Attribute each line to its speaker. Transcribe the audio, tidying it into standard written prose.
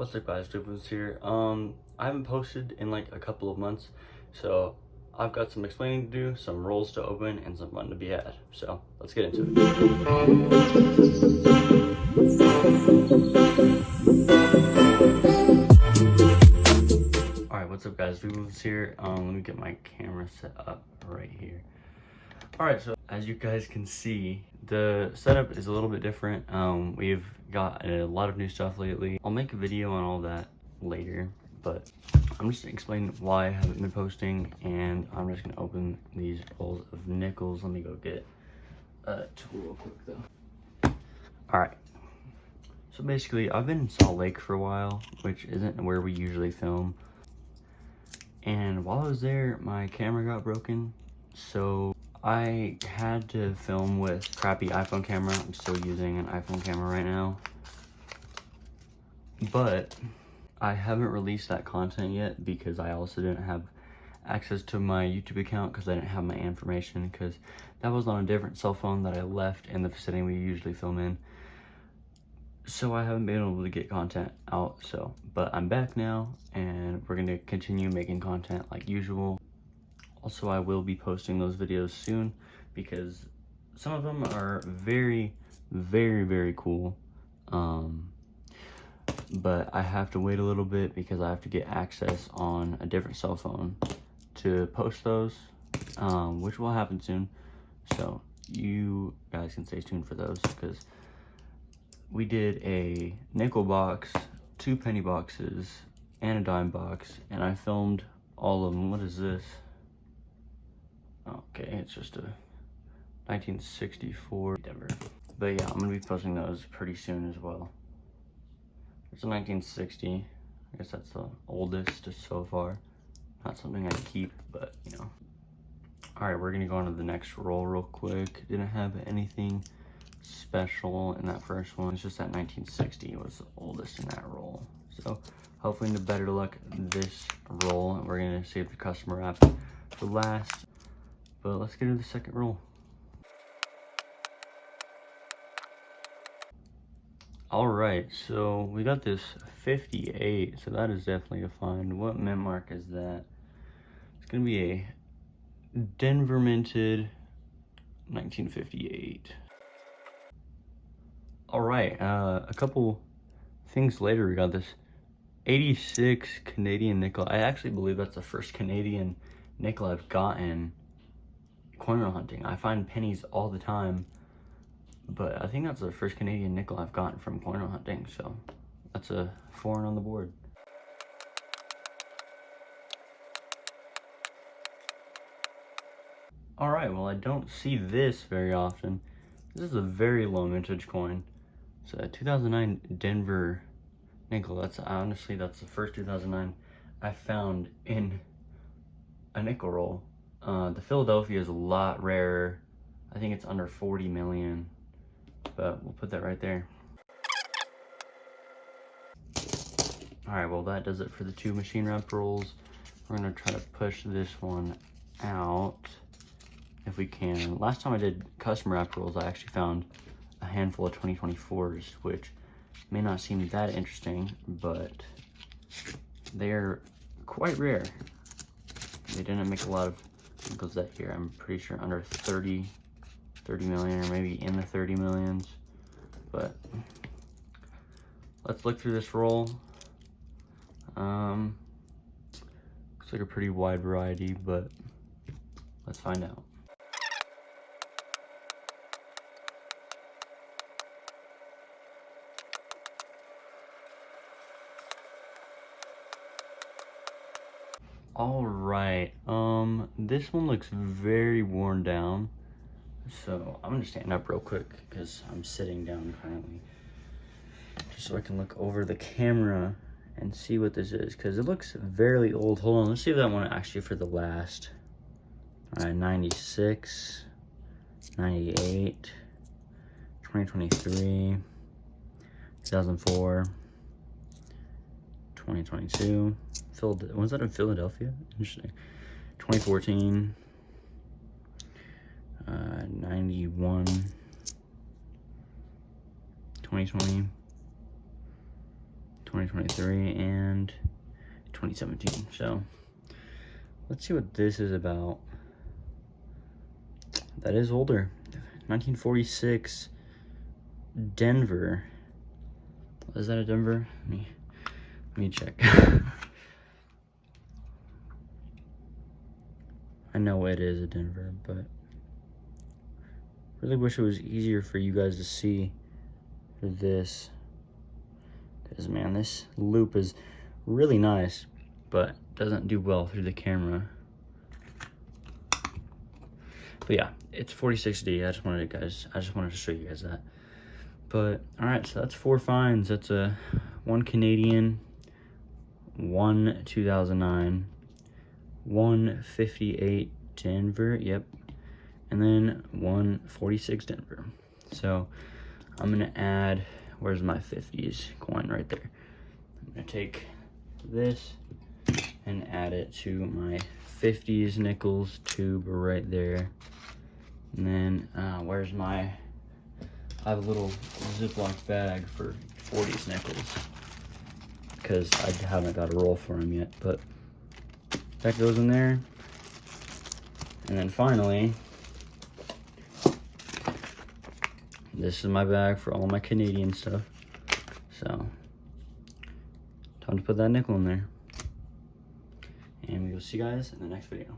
Speaker 1: What's up guys, Dribbbles here. I haven't posted in like a couple of months, so I've got some explaining to do, some roles to open, and some fun to be had. So let's get into it. Alright, what's up guys, Dribbbles here. Let me get my camera set up right here. Alright, so as you guys can see, the setup is a little bit different. We've got a lot of new stuff lately. I'll make a video on all that later, but I'm just explaining why I haven't been posting, and I'm just gonna open these rolls of nickels. Let me go get a tool real quick though. Alright, so basically I've been in Salt Lake for a while, which isn't where we usually film. And while I was there, my camera got broken, so I had to film with crappy iPhone camera. I'm still using an iPhone camera right now, but I haven't released that content yet because I also didn't have access to my YouTube account because I didn't have my information, because that was on a different cell phone that I left in the vicinity we usually film in. So I haven't been able to get content out, but I'm back now and we're gonna continue making content like usual. Also, I will be posting those videos soon because some of them are very, very, very cool. But I have to wait a little bit because I have to get access on a different cell phone to post those, which will happen soon. So you guys can stay tuned for those, because we did a nickel box, 2 penny boxes, and a dime box, and I filmed all of them. What is this? Okay, it's just a 1964 Denver. But yeah, I'm gonna be posting those pretty soon as well. It's a 1960. I guess that's the oldest so far. Not something I keep, but you know. Alright, we're gonna go on to the next roll real quick. Didn't have anything special in that first one. It's just that 1960 was the oldest in that roll. So hopefully in the better luck this roll, and we're gonna save the customer app for last. But let's get into the second roll. All right, so we got this 58, so that is definitely a find. What mint mark is that? It's gonna be a Denver minted 1958. All right, a couple things later, we got this 86 Canadian nickel. I actually believe that's the first Canadian nickel I've gotten coin roll hunting. I find pennies all the time, but I think that's the first Canadian nickel I've gotten from coin roll hunting, so that's a 4 on the board. All right, well, I don't see this very often. This is a very low vintage coin. It's a 2009 Denver nickel. That's the first 2009 I found in a nickel roll. The Philadelphia is a lot rarer. I think it's under 40 million, but we'll put that right there. All right, well, that does it for the 2 machine wrap rolls. We're gonna try to push this one out if we can. Last time I did custom wrap rolls, I actually found a handful of 2024s, which may not seem that interesting, but they're quite rare. They didn't make a lot of nickels that year. I'm pretty sure under 30 million, or maybe in the 30 millions. But let's look through this roll. Looks like a pretty wide variety, but let's find out. All right, this one looks very worn down, so I'm gonna stand up real quick because I'm sitting down currently, just so I can look over the camera and see what this is, because it looks very old. Hold on, let's see if that one actually for the last. All right, 96, 98, 2023, 2004, 2022. Was that in Philadelphia? Interesting. 2014, 91, 2020, 2023, and 2017. So let's see what this is about. That is older. 1946 Denver. Is that a Denver? Let me check. I know it is a Denver, but really wish it was easier for you guys to see this. Because man, this loop is really nice, but doesn't do well through the camera. But yeah, it's 46D. I just wanted to show you guys that. But all right, so that's 4 finds. That's a 1 Canadian, 1 2009, 1 58 Denver, yep, and then 1 46 Denver. So I'm gonna add, where's my 50s coin? Right there. I'm gonna take this and add it to my 50s nickels tube right there. And then where's my, I have a little Ziploc bag for 40s nickels because I haven't got a roll for them yet, but that goes in there. And then finally, this is my bag for all my Canadian stuff. So time to put that nickel in there. And we will see you guys in the next video.